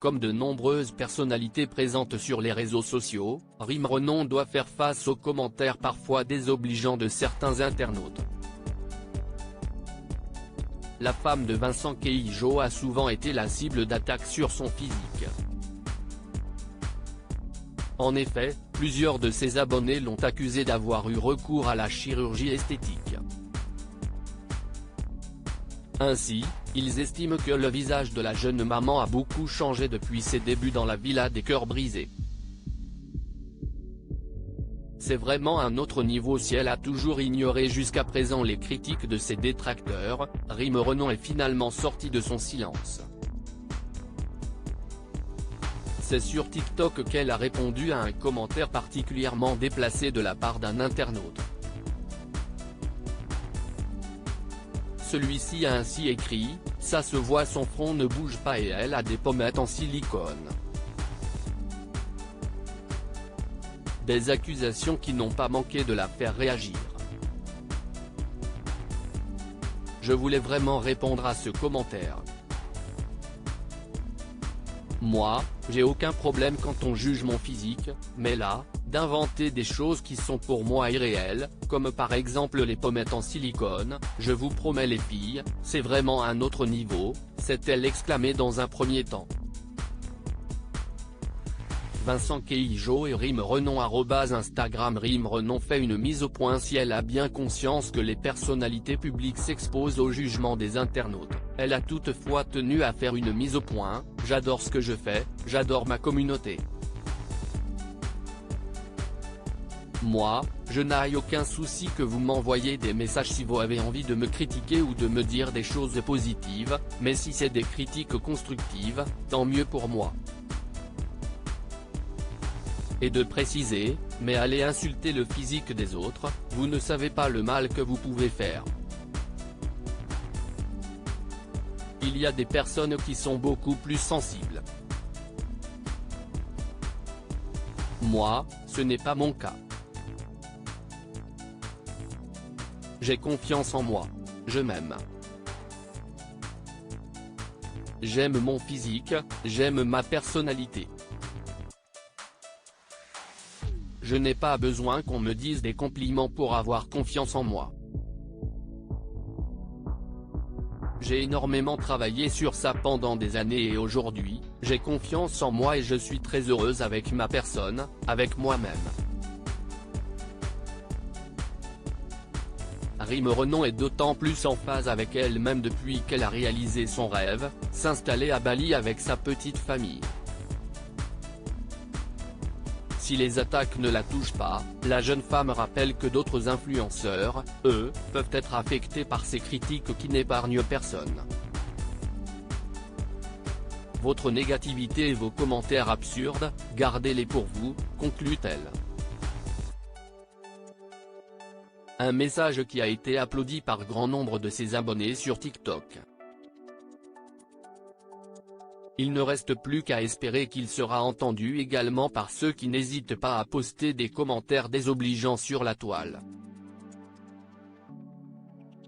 Comme de nombreuses personnalités présentes sur les réseaux sociaux, Rim Renon doit faire face aux commentaires parfois désobligeants de certains internautes. La femme de Vincent Keijo a souvent été la cible d'attaques sur son physique. En effet, plusieurs de ses abonnés l'ont accusée d'avoir eu recours à la chirurgie esthétique. Ainsi, ils estiment que le visage de la jeune maman a beaucoup changé depuis ses débuts dans la Villa des Cœurs Brisés. C'est vraiment un autre niveau si elle a toujours ignoré jusqu'à présent les critiques de ses détracteurs. Rim Renon est finalement sortie de son silence. C'est sur TikTok qu'elle a répondu à un commentaire particulièrement déplacé de la part d'un internaute. Celui-ci a ainsi écrit « Ça se voit, son front ne bouge pas et elle a des pommettes en silicone ». Des accusations qui n'ont pas manqué de la faire réagir. Je voulais vraiment répondre à ce commentaire. Moi, j'ai aucun problème quand on juge mon physique, mais là, d'inventer des choses qui sont pour moi irréelles, comme par exemple les pommettes en silicone, je vous promets les filles, c'est vraiment un autre niveau, s'est-elle exclamée dans un premier temps. Vincent Keijo et Rim Renon @Instagram Rim Renon fait une mise au point. Si elle a bien conscience que les personnalités publiques s'exposent au jugement des internautes, elle a toutefois tenu à faire une mise au point. J'adore ce que je fais, j'adore ma communauté. Moi, je n'ai aucun souci que vous m'envoyiez des messages si vous avez envie de me critiquer ou de me dire des choses positives, mais si c'est des critiques constructives, tant mieux pour moi. Et de préciser, mais allez insulter le physique des autres, vous ne savez pas le mal que vous pouvez faire. Il y a des personnes qui sont beaucoup plus sensibles. Moi, ce n'est pas mon cas. J'ai confiance en moi. Je m'aime. J'aime mon physique, j'aime ma personnalité. Je n'ai pas besoin qu'on me dise des compliments pour avoir confiance en moi. J'ai énormément travaillé sur ça pendant des années et aujourd'hui, j'ai confiance en moi et je suis très heureuse avec ma personne, avec moi-même. Rim Renon est d'autant plus en phase avec elle-même depuis qu'elle a réalisé son rêve, s'installer à Bali avec sa petite famille. Si les attaques ne la touchent pas, la jeune femme rappelle que d'autres influenceurs, eux, peuvent être affectés par ces critiques qui n'épargnent personne. Votre négativité et vos commentaires absurdes, gardez-les pour vous, conclut-elle. Un message qui a été applaudi par grand nombre de ses abonnés sur TikTok. Il ne reste plus qu'à espérer qu'il sera entendu également par ceux qui n'hésitent pas à poster des commentaires désobligeants sur la toile.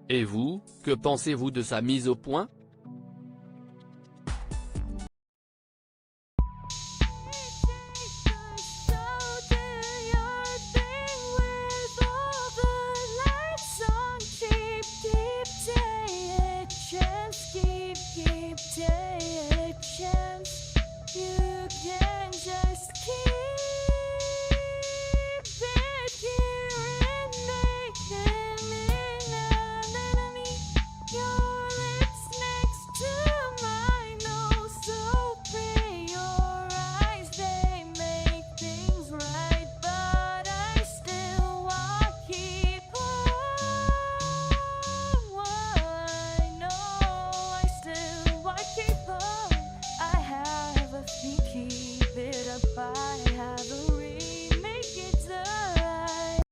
Et vous, que pensez-vous de sa mise au point ?